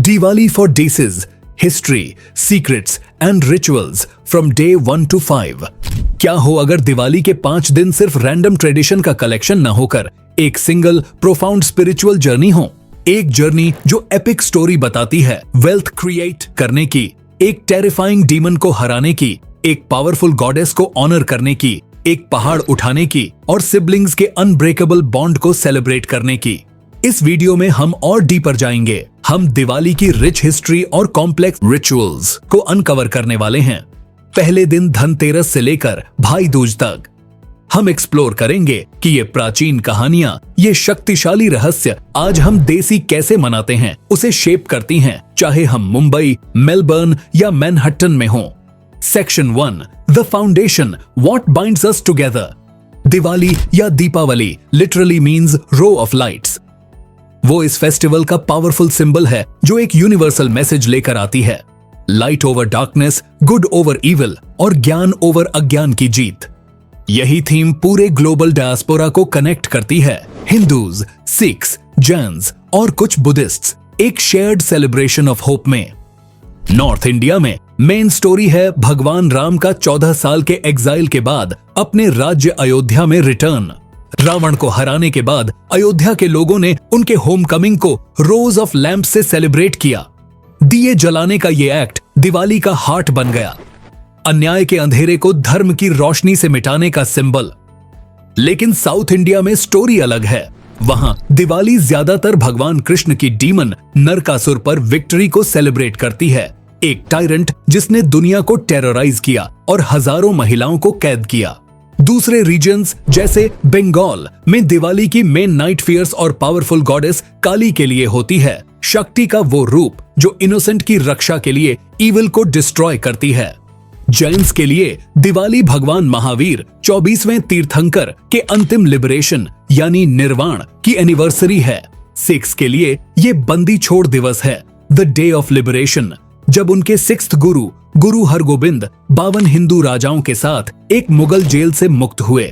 Diwali for Disease, History, Secrets and Rituals from Day 1 to 5। क्या हो अगर दिवाली के 5 दिन सिर्फ रैंडम ट्रेडिशन का कलेक्शन न होकर एक सिंगल प्रोफाउंड स्पिरिचुअल जर्नी हो। एक जर्नी जो एपिक स्टोरी बताती है वेल्थ क्रिएट करने की, एक टेरिफाइंग डीमन को हराने की, एक पावरफुल गॉडेस को ऑनर करने की, एक पहाड़ उठाने की और सिबलिंग्स के अनब्रेकेबल बॉन्ड को सेलिब्रेट करने की। इस वीडियो में हम और डीपर जाएंगे। हम दिवाली की रिच हिस्ट्री और कॉम्प्लेक्स रिचुअल्स को अनकवर करने वाले हैं। पहले दिन धनतेरस से लेकर भाई दूज तक हम एक्सप्लोर करेंगे कि ये प्राचीन कहानियां, ये शक्तिशाली रहस्य आज हम देसी कैसे मनाते हैं, उसे शेप करती हैं, चाहे हम मुंबई, मेलबर्न या मैनहट्टन में हों। Section 1, the foundation, what binds us together. Diwali या Deepavali literally means row of lights. वो इस फेस्टिवल का पावरफुल सिंबल है जो एक यूनिवर्सल मैसेज लेकर आती है, light over darkness, good over evil और ज्ञान ओवर अज्ञान की जीत। यही थीम पूरे ग्लोबल डायस्पोरा को कनेक्ट करती है। हिंदूज, सिख्स, जैन्स और कुछ बुद्धिस्ट्स एक शेयर्ड सेलिब्रेशन ऑफ होप में। नॉर्थ इंडिया में मेन स्टोरी है भगवान राम का 14 साल के एग्जाइल के बाद अपने राज्य अयोध्या में रिटर्न। रावण को हराने के बाद अयोध्या के लोगों ने उनके होमकमिंग को रोज ऑफ लैंप से सेलिब्रेट किया। दिए जलाने का ये एक्ट दिवाली का हार्ट बन गया, अन्याय के अंधेरे को धर्म की रोशनी से मिटाने का सिंबल। लेकिन साउथ इंडिया में स्टोरी अलग है। वहां दिवाली ज्यादातर भगवान कृष्ण की डीमन नरकासुर पर विक्ट्री को सेलिब्रेट करती है, एक टायरेंट जिसने दुनिया को टेरराइज किया और हजारों महिलाओं को कैद किया। दूसरे रीजन्स जैसे बंगाल में दिवाली की मेन नाइट फियर्स और पावरफुल गॉडेस काली के लिए होती है, शक्ति का वो रूप जो इनोसेंट की रक्षा के लिए इविल को डिस्ट्रॉय करती है। जैन्स के लिए दिवाली भगवान महावीर 24वें तीर्थंकर के अंतिम लिबरेशन यानी निर्वाण की एनिवर्सरी है। सिख्स के लिए ये बंदी छोड़ दिवस है, द डे ऑफ लिबरेशन, जब उनके 6th गुरु हरगोबिंद 52 हिंदू राजाओं के साथ एक मुगल जेल से मुक्त हुए।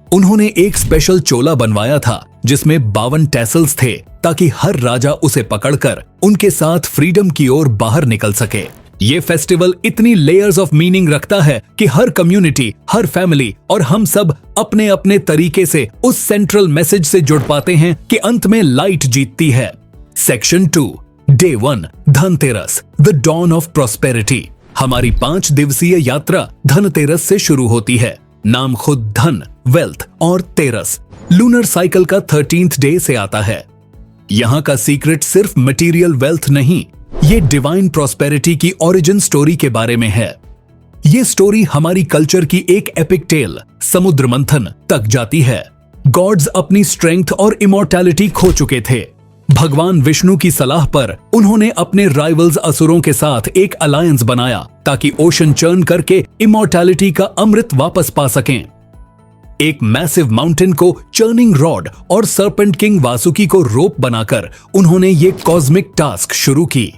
उन्होंने एक स्पेशल चोला बनवाया था जिसमें 52 टैसल्स थे ताकि हर राजा उसे पकड़कर उनके साथ फ्रीडम की ओर बाहर निकल सके। ये फेस्टिवल इतनी लेयर्स ऑफ मीनिंग रखता है कि हर कम्युनिटी, हर फैमिली और हम सब अपने अपने तरीके से उस सेंट्रल मैसेज से जुड़ पाते हैं कि अंत में लाइट जीतती है। Section 2, day 1, Dhanteras, the dawn of prosperity. हमारी 5 दिवसीय यात्रा धनतेरस से शुरू होती है। नाम खुद धन, वेल्थ और तेरस लूनर साइकिल का 13th डे से आता है। यहाँ का सीक्रेट सिर्फ मटेरियल वेल्थ नहीं, ये डिवाइन प्रॉस्पेरिटी की ओरिजिन स्टोरी के बारे में है। ये स्टोरी हमारी कल्चर की एक एपिक टेल समुद्र मंथन तक जाती है। गॉड्स अपनी स्ट्रेंथ और इमॉर्टैलिटी खो चुके थे। भगवान विष्णु की सलाह पर उन्होंने अपने राइवल्स असुरों के साथ एक अलायंस बनाया ताकि ओशन चर्न करके इमॉर्टैलिटी का अमृत वापस पा सकें। एक मैसिव माउंटेन को चर्निंग रॉड और सर्पेंट किंग वासुकी को रोप बनाकर उन्होंने ये कॉस्मिक टास्क शुरू की।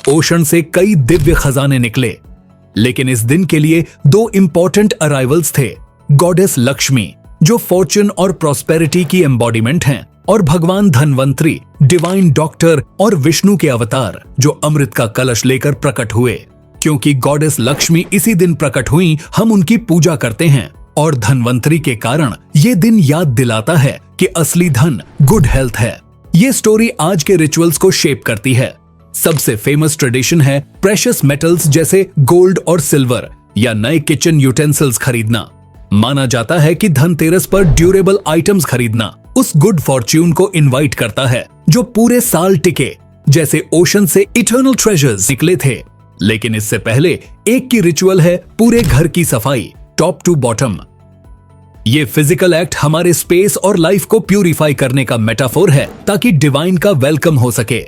ओशन से कई दिव्य खजाने निकले, लेकिन इस दिन के लिए 2 इंपॉर्टेंट अराइवल्स थे, गॉडेस लक्ष्मी जो फॉर्चून और प्रॉस्पेरिटी की एम्बॉडीमेंट हैं, और भगवान धनवंतरी, डिवाइन डॉक्टर और विष्णु के अवतार जो अमृत का कलश लेकर प्रकट हुए। क्योंकि गॉडेस लक्ष्मी इसी दिन प्रकट हुई, हम उनकी पूजा करते हैं और धनवंतरी के कारण ये दिन याद दिलाता है कि असली धन गुड हेल्थ है। ये स्टोरी आज के रिचुअल्स को शेप करती है। सबसे फेमस ट्रेडिशन है प्रेशियस मेटल्स जैसे गोल्ड और सिल्वर या नए किचन यूटेंसिल्स खरीदना। माना जाता है कि धनतेरस पर ड्यूरेबल आइटम्स खरीदना उस गुड फॉर्च्यून को इनवाइट करता है जो पूरे साल टिके, जैसे ओशन से इटर्नल ट्रेजर्स निकले थे। लेकिन इससे पहले एक की रिचुअल है पूरे घर की सफाई, टॉप टू बॉटम। ये फिजिकल एक्ट हमारे स्पेस और लाइफ को प्यूरिफाई करने का मेटाफोर है ताकि डिवाइन का वेलकम हो सके।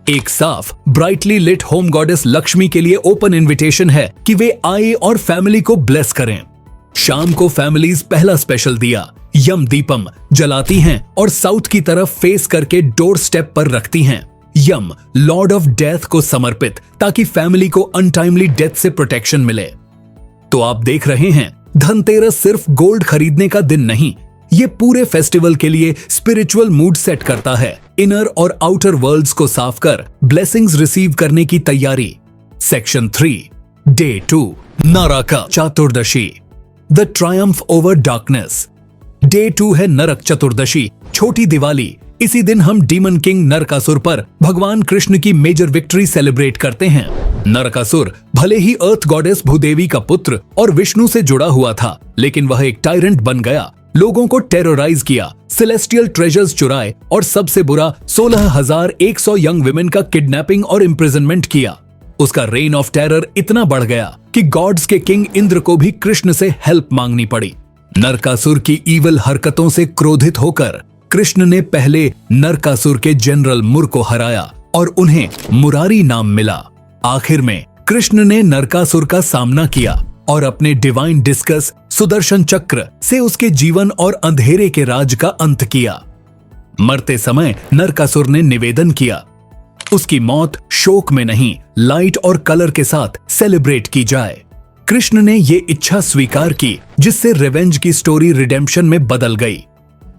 एक साफ brightly lit home goddess Lakshmi के लिए ओपन इनविटेशन है कि वे आए और फैमिली को ब्लेस करें। शाम को फैमिलीज पहला स्पेशल दिया यम दीपम जलाती हैं और साउथ की तरफ फेस करके डोर स्टेप पर रखती हैं। यम लॉर्ड ऑफ डेथ को समर्पित ताकि फैमिली को अनटाइमली डेथ से प्रोटेक्शन मिले। तो आप देख रहे हैं, धनतेरस सिर्फ गोल्ड खरीदने का दिन नहीं, ये पूरे फेस्टिवल के लिए स्पिरिचुअल मूड सेट करता है। इनर और आउटर वर्ल्ड्स को साफ कर ब्लेसिंग्स रिसीव करने की तैयारी। Section 3 day 2 Narak Chaturdashi the triumph over darkness. Day 2 है नरक चतुर्दशी, छोटी दिवाली। इसी दिन हम डीमन किंग नरकासुर पर भगवान कृष्ण की मेजर विक्ट्री सेलिब्रेट करते हैं। नरकासुर भले ही अर्थ गॉडेस भूदेवी का पुत्र और विष्णु से जुड़ा हुआ था, लेकिन वह एक टायरेंट बन गया, लोगों को टेरराइज किया, सेलेस्टियल ट्रेजर्स चुराए और सबसे बुरा 16,100 यंग विमेन का किडनैपिंग और इम्प्रिजनमेंट किया। उसका रेन ऑफ टेरर इतना बढ़ गया कि गॉड्स के किंग इंद्र को भी कृष्ण से हेल्प मांगनी पड़ी। नरकासुर की ईविल हरकतों से क्रोधित होकर कृष्ण ने पहले नरकासुर के जनरल मुर को हराया और उन्हें मुरारी नाम मिला। आखिर में कृष्ण ने नरकासुर का सामना किया और अपने डिवाइन डिस्कस सुदर्शन चक्र से उसके जीवन और अंधेरे के राज का अंत किया। मरते समय नरकासुर ने निवेदन किया, उसकी मौत शोक में नहीं, लाइट और कलर के साथ सेलिब्रेट की जाए। कृष्ण ने ये इच्छा स्वीकार की, जिससे रिवेंज की स्टोरी रिडेम्पशन में बदल गई।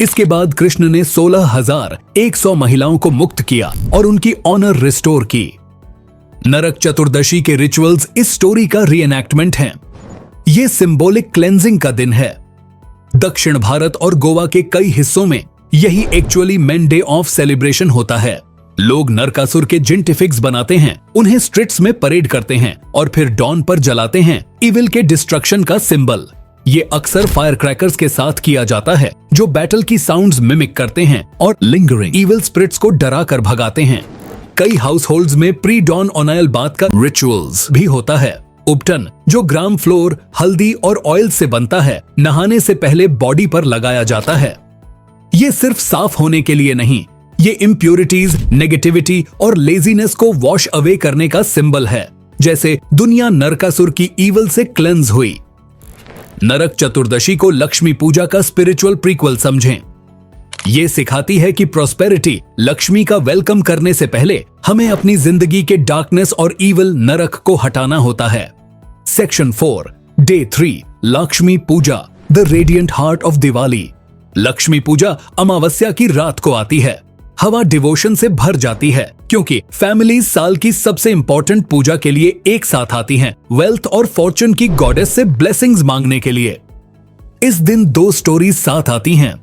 इसके बाद कृष्ण ने 16,100 महिलाओं को मुक्त किया और उनकी ऑनर रिस्टोर की। नरक चतुर्दशी के रिचुअल्स इस स्टोरी का रीएनैक्टमेंट हैं। ये सिंबॉलिक क्लेंजिंग का दिन है। दक्षिण भारत और गोवा के कई हिस्सों में यही actually main day of celebration होता है। लोग नरकासुर के जिंटिफिक्स बनाते हैं, उन्हें स्ट्रीट्स में परेड करते हैं और फिर डॉन पर जलाते हैं, इविल के डिस्ट्रक्शन का सिंबल। ये अक्सर फायर क्रैकर्स के साथ किया जाता है, जो बैटल की साउंड्स मिमिक करते हैं और लिंगरिंग इविल स्पिरिट्स को डरा कर भगाते हैं। कई हाउस होल्ड्स में प्री डॉन ओनायल बाथ का रिचुअल्स भी होता है। उपटन, जो ग्राम फ्लोर, हल्दी और ऑयल से बनता है, नहाने से पहले बॉडी पर लगाया जाता है। ये सिर्फ साफ होने के लिए नहीं, ये इम्प्योरिटीज, नेगेटिविटी और लेजीनेस को वॉश अवे करने का सिंबल है, जैसे दुनिया नरकासुर की ईविल से क्लेंस हुई। नरक चतुर्दशी को लक्ष्मी पूजा का स्पिरिचुअल प्रीक्वल समझें। ये सिखाती है कि प्रॉस्पेरिटी, लक्ष्मी का वेलकम करने से पहले हमें अपनी जिंदगी के डार्कनेस और ईविल नरक को हटाना होता है। Section 4 day 3 Lakshmi Puja the radiant heart of Diwali. Lakshmi Puja अमावस्या की रात को आती है। हवा डिवोशन से भर जाती है, क्योंकि फैमिलीज साल की सबसे इंपॉर्टेंट पूजा के लिए एक साथ आती हैं, वेल्थ और फॉर्चून की गॉडेस से ब्लेसिंग्स मांगने के लिए। इस दिन 2 स्टोरीज साथ आती हैं।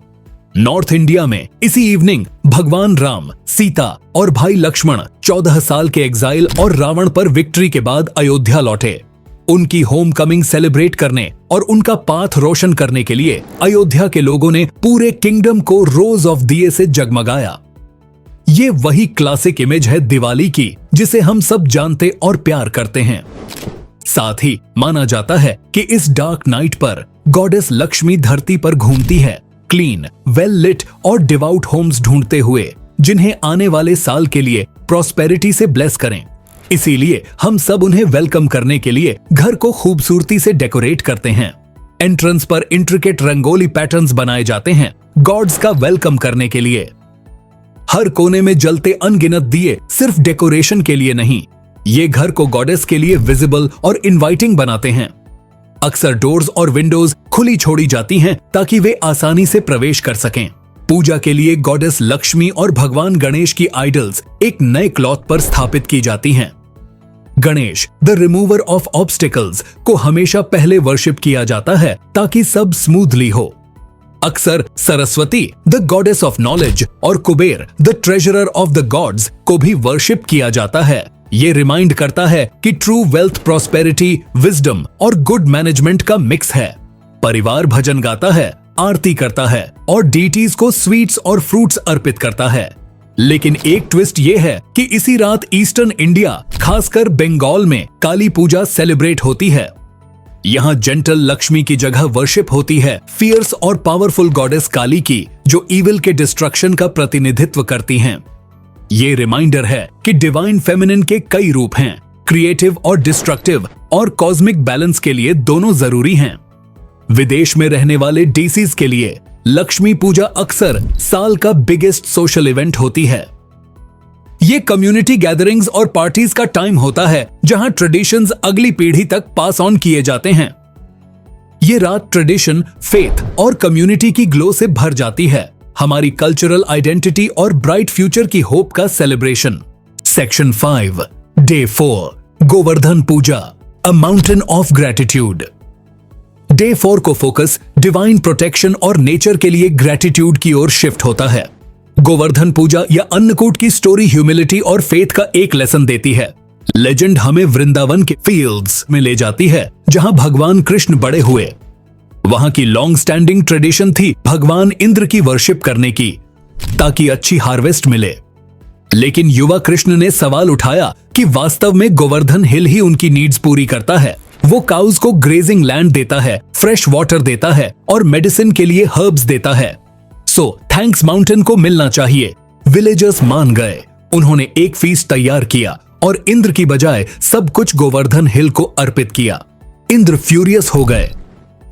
नॉर्थ इंडिया में इसी इवनिंग भगवान राम, सीता और भाई लक्ष्मण 14 साल के एग्जाइल और रावण पर विक्ट्री के बाद अयोध्या लौटे। उनकी होम कमिंग सेलिब्रेट करने और उनका पाथ रोशन करने के लिए अयोध्या के लोगों ने पूरे किंगडम को रोज ऑफ दिए से जगमगाया। ये वही क्लासिक इमेज है दिवाली की, जिसे हम सब जानते और प्यार करते हैं। साथ ही माना जाता है कि इस डार्क नाइट पर गॉडेस लक्ष्मी धरती पर घूमती है, क्लीन, वेल लिट और डिवाउट होम्स ढूंढते हुए, जिन्हें आने वाले साल के लिए प्रॉस्पेरिटी से ब्लेस करें। इसीलिए हम सब उन्हें वेलकम करने के लिए घर को खूबसूरती से डेकोरेट करते हैं। एंट्रेंस पर इंट्रिकेट रंगोली पैटर्न्स बनाए जाते हैं, गॉड्स का वेलकम करने के लिए। हर कोने में जलते अनगिनत दिए सिर्फ डेकोरेशन के लिए नहीं, ये घर को गॉडेस के लिए विजिबल और इनवाइटिंग बनाते हैं। अक्सर डोर्स और विंडोज खुली छोड़ी जाती हैं ताकि वे आसानी से प्रवेश कर सकें। पूजा के लिए गॉडेस लक्ष्मी और भगवान गणेश की आइडल्स एक नए क्लॉथ पर स्थापित की जाती हैं। Ganesh, the remover of obstacles, को हमेशा पहले वर्शिप किया जाता है ताकि सब स्मूथली हो। अक्सर Saraswati, the goddess of knowledge, और Kuber, the treasurer of the gods, को भी वर्शिप किया जाता है। ये रिमाइंड करता है कि ट्रू वेल्थ प्रॉस्पेरिटी, विजडम और गुड मैनेजमेंट का मिक्स है। परिवार भजन गाता है, आरती करता है और डीटीज को स्वीट्स और फ्रूट्स अर्पित करता है। लेकिन एक ट्विस्ट ये है कि इसी रात ईस्टर्न इंडिया, खासकर बंगाल में काली पूजा सेलिब्रेट होती है। यहाँ जेंटल लक्ष्मी की जगह वर्शिप होती है फियर्स और पावरफुल गॉडेस काली की, जो इविल के डिस्ट्रक्शन का प्रतिनिधित्व करती हैं। ये रिमाइंडर है कि डिवाइन फेमिनिन के कई रूप हैं, क्रिएटिव और डिस्ट्रक्टिव, और कॉस्मिक बैलेंस के लिए दोनों जरूरी हैं। विदेश में रहने वाले डीसीज के लिए लक्ष्मी पूजा अक्सर साल का बिगेस्ट सोशल इवेंट होती है। ये कम्युनिटी गैदरिंग्स और पार्टीज का टाइम होता है जहां ट्रेडिशंस अगली पीढ़ी तक पास ऑन किए जाते हैं। ये रात ट्रेडिशन, फेथ और कम्युनिटी की ग्लो से भर जाती है, हमारी कल्चरल आइडेंटिटी और ब्राइट फ्यूचर की होप का celebration. Section 5, day 4, Govardhan puja, a mountain of gratitude. Day 4 को फोकस डिवाइन प्रोटेक्शन और नेचर के लिए ग्रेटिट्यूड की ओर शिफ्ट होता है। गोवर्धन पूजा या अन्नकूट की स्टोरी ह्यूमिलिटी और फेथ का एक लेसन देती है। लेजेंड हमें वृंदावन के फील्ड्स में ले जाती है जहां भगवान कृष्ण बड़े हुए। वहां की लॉन्ग स्टैंडिंग ट्रेडिशन थी भगवान इंद्र की वर्शिप करने की ताकि अच्छी हार्वेस्ट मिले। लेकिन युवा कृष्ण ने सवाल उठाया कि वास्तव में गोवर्धन हिल ही उनकी नीड्स पूरी करता है। वो काउज को ग्रेजिंग लैंड देता है, फ्रेश वाटर देता है और मेडिसिन के लिए हर्ब्स देता है। सो थैंक्स माउंटेन को मिलना चाहिए। विलेजर्स मान गए। उन्होंने एक फीस्ट तैयार किया और इंद्र की बजाय सब कुछ गोवर्धन हिल को अर्पित किया। इंद्र फ्यूरियस हो गए।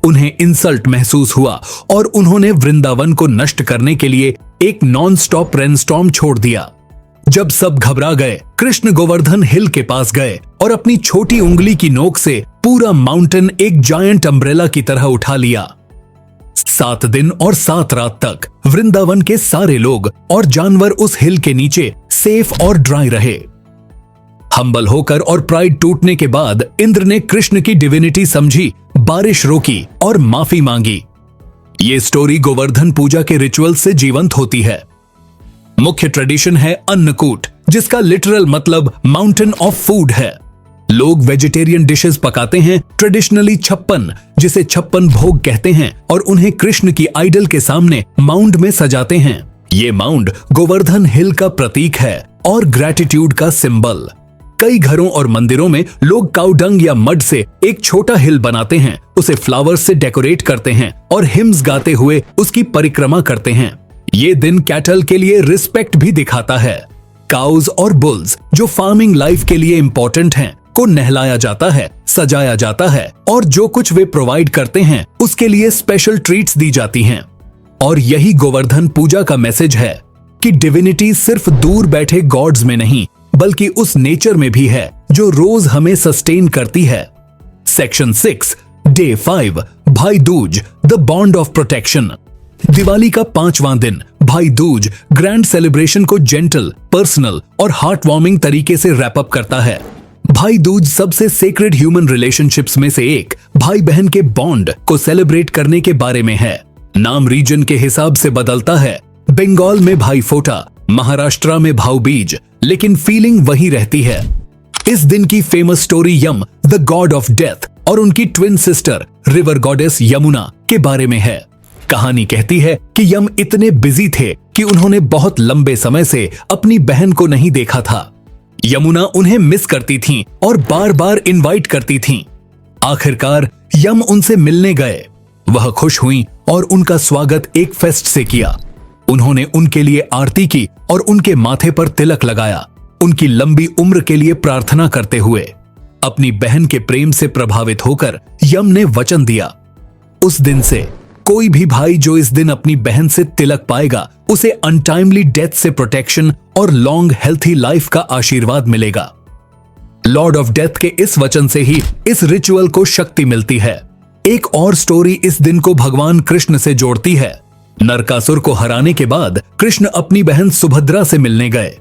उन्हें इंसल्ट महसूस हुआ और उन्होंने वृंदावन को नष्ट करने के लिए एक नॉन स्टॉप रेनस्टॉर्म छोड़ दिया। जब सब घबरा गए, कृष्ण गोवर्धन हिल के पास गए और अपनी छोटी उंगली की नोक से पूरा माउंटेन एक जायंट अम्ब्रेला की तरह उठा लिया। 7 दिन और 7 रात तक वृंदावन के सारे लोग और जानवर उस हिल के नीचे सेफ और ड्राई रहे। हम्बल होकर और प्राइड टूटने के बाद इंद्र ने कृष्ण की डिविनिटी समझी, बारिश रोकी और माफी मांगी। ये स्टोरी गोवर्धन पूजा के रिचुअल से जीवंत होती है। मुख्य ट्रेडिशन है अन्नकूट, जिसका लिटरल मतलब माउंटेन ऑफ फूड है। लोग वेजिटेरियन डिशेस पकाते हैं, ट्रेडिशनली 56, जिसे 56 भोग कहते हैं, और उन्हें कृष्ण की आइडल के सामने माउंड में सजाते हैं। ये माउंड गोवर्धन हिल का प्रतीक है और ग्रेटिट्यूड का सिंबल। कई घरों और मंदिरों में लोग काउडंग या मड से एक छोटा हिल बनाते हैं, उसे फ्लावर्स से डेकोरेट करते हैं और हिम्स गाते हुए उसकी परिक्रमा करते हैं। ये दिन कैटल के लिए रिस्पेक्ट भी दिखाता है। काउज और बुल्स, जो फार्मिंग लाइफ के लिए इंपॉर्टेंट हैं, को नहलाया जाता है, सजाया जाता है और जो कुछ वे प्रोवाइड करते हैं उसके लिए स्पेशल ट्रीट्स दी जाती हैं। और यही गोवर्धन पूजा का मैसेज है कि डिविनिटी सिर्फ दूर बैठे गॉड्स में नहीं बल्कि उस नेचर में भी है जो रोज हमें सस्टेन करती है। सेक्शन 6, डे 5, भाई Dooj, the bond of protection. Diwali का 5वां दिन भाई दूज ग्रैंड सेलिब्रेशन को जेंटल, पर्सनल और हार्ट वार्मिंग तरीके से रैप अप करता है। भाई दूज सबसे सेक्रेड ह्यूमन रिलेशनशिप्स में से एक भाई बहन के बॉन्ड को सेलिब्रेट करने के बारे में है। नाम रीजन के हिसाब से बदलता है। बंगाल में भाई फोटा, महाराष्ट्र में भाऊ बीज, लेकिन फीलिंग वही रहती है। इस दिन की famous story Yama, the god of death, और उनकी twin sister river goddess Yamuna के बारे में है। कहानी कहती है कि यम इतने बिजी थे कि उन्होंने बहुत लंबे समय से अपनी बहन को नहीं देखा था। यमुना उन्हें मिस करती थीं और बार बार इनवाइट करती थीं। आखिरकार यम उनसे मिलने गए। वह खुश हुईं और उनका स्वागत एक फेस्ट से किया। उन्होंने उनके लिए आरती की और उनके माथे पर तिलक लगाया, उनकी लंबी उम्र के लिए प्रार्थना करते हुए। अपनी बहन के प्रेम से प्रभावित होकर यम ने वचन दिया, उस दिन से कोई भी भाई जो इस दिन अपनी बहन से तिलक पाएगा उसे अनटाइमली डेथ से प्रोटेक्शन और लॉन्ग हेल्थी लाइफ का आशीर्वाद मिलेगा। लॉर्ड ऑफ डेथ के इस वचन से ही इस रिचुअल को शक्ति मिलती है। एक और स्टोरी इस दिन को भगवान कृष्ण से जोड़ती है। नरकासुर को हराने के बाद कृष्ण अपनी बहन सुभद्रा से मिलने गए।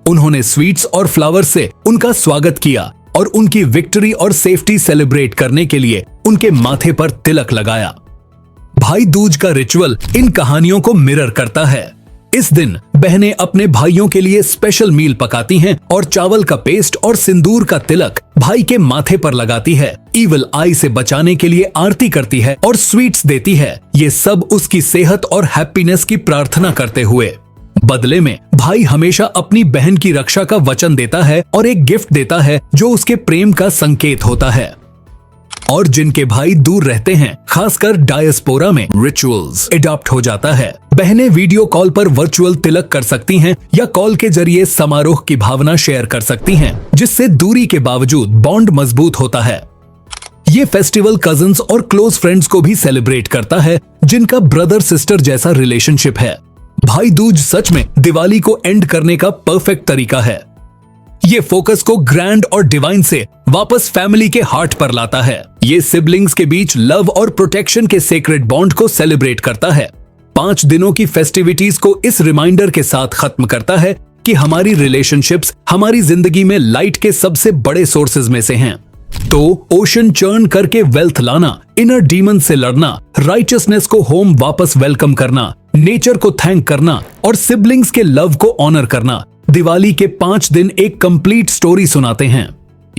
उन्होंने स्वीट्स और फ्लावर्स से उनका स्वागत किया और उनकी विक्ट्री और सेफ्टी सेलिब्रेट करने के लिए उनके माथे पर तिलक लगाया। भाई दूज का रिचुअल इन कहानियों को मिरर करता है। इस दिन बहनें अपने भाइयों के लिए स्पेशल मील पकाती हैं और चावल का पेस्ट और सिंदूर का तिलक भाई के माथे पर लगाती है, इविल आई से बचाने के लिए आरती करती है और स्वीट्स देती है। ये सब उसकी सेहत और हैप्पीनेस की प्रार्थना करते हुए। बदले में भाई हमेशा अपनी बहन की रक्षा का वचन देता है और एक गिफ्ट देता है जो उसके प्रेम का संकेत होता है। और जिनके भाई दूर रहते हैं, खासकर डायस्पोरा में, रिचुअल्स एडॉप्ट हो जाता है। बहनें वीडियो कॉल पर वर्चुअल तिलक कर सकती हैं या कॉल के जरिए समारोह की भावना शेयर कर सकती हैं, जिससे दूरी के बावजूद बॉन्ड मजबूत होता है। ये फेस्टिवल कजिन्स और क्लोज फ्रेंड्स को भी सेलिब्रेट करता है जिनका ब्रदर सिस्टर जैसा रिलेशनशिप है। भाई दूज सच में दिवाली को एंड करने का परफेक्ट तरीका है। ये फोकस को ग्रैंड और डिवाइन से वापस फैमिली के हार्ट पर लाता है। ये सिबलिंग्स के बीच लव और प्रोटेक्शन के सेक्रेड बॉन्ड को सेलिब्रेट करता है। 5 दिनों की फेस्टिविटीज को इस रिमाइंडर के साथ खत्म करता है कि हमारी रिलेशनशिप्स हमारी जिंदगी में लाइट के सबसे बड़े सोर्सेज में से हैं। तो ओशन चर्न करके वेल्थ लाना, इनर डीमन से लड़ना, राइचियसनेस को होम वापस वेलकम करना, नेचर को थैंक करना और सिबलिंग्स के लव को ऑनर करना, दिवाली के 5 दिन एक कंप्लीट स्टोरी सुनाते हैं।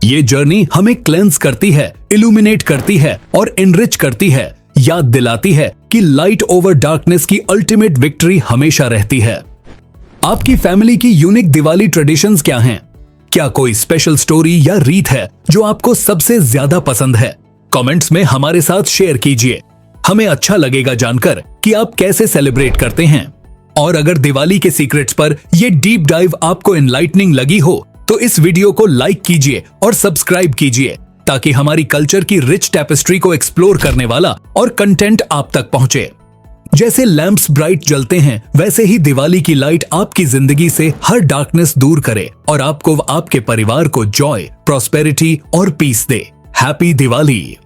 ये जर्नी हमें क्लेंस करती है, इल्यूमिनेट करती है और एनरिच करती है, याद दिलाती है कि लाइट ओवर डार्कनेस की अल्टीमेट विक्ट्री हमेशा रहती है। आपकी फैमिली की यूनिक दिवाली ट्रेडिशंस क्या हैं? क्या कोई स्पेशल स्टोरी या रीत है जो आपको सबसे ज्यादा पसंद है? कमेंट्स में हमारे साथ शेयर कीजिए। हमें अच्छा लगेगा जानकर कि आप कैसे सेलिब्रेट करते हैं। और अगर दिवाली के सीक्रेट्स पर ये डीप डाइव आपको एनलाइटनिंग लगी हो तो इस वीडियो को लाइक कीजिए और सब्सक्राइब कीजिए ताकि हमारी कल्चर की रिच टैपेस्ट्री को एक्सप्लोर करने वाला और कंटेंट आप तक पहुंचे। जैसे लैंप्स ब्राइट जलते हैं वैसे ही दिवाली की लाइट आपकी जिंदगी से हर डार्कनेस दूर करे और आपको आपके परिवार को जॉय, प्रॉस्पेरिटी और पीस दे। हैप्पी दिवाली।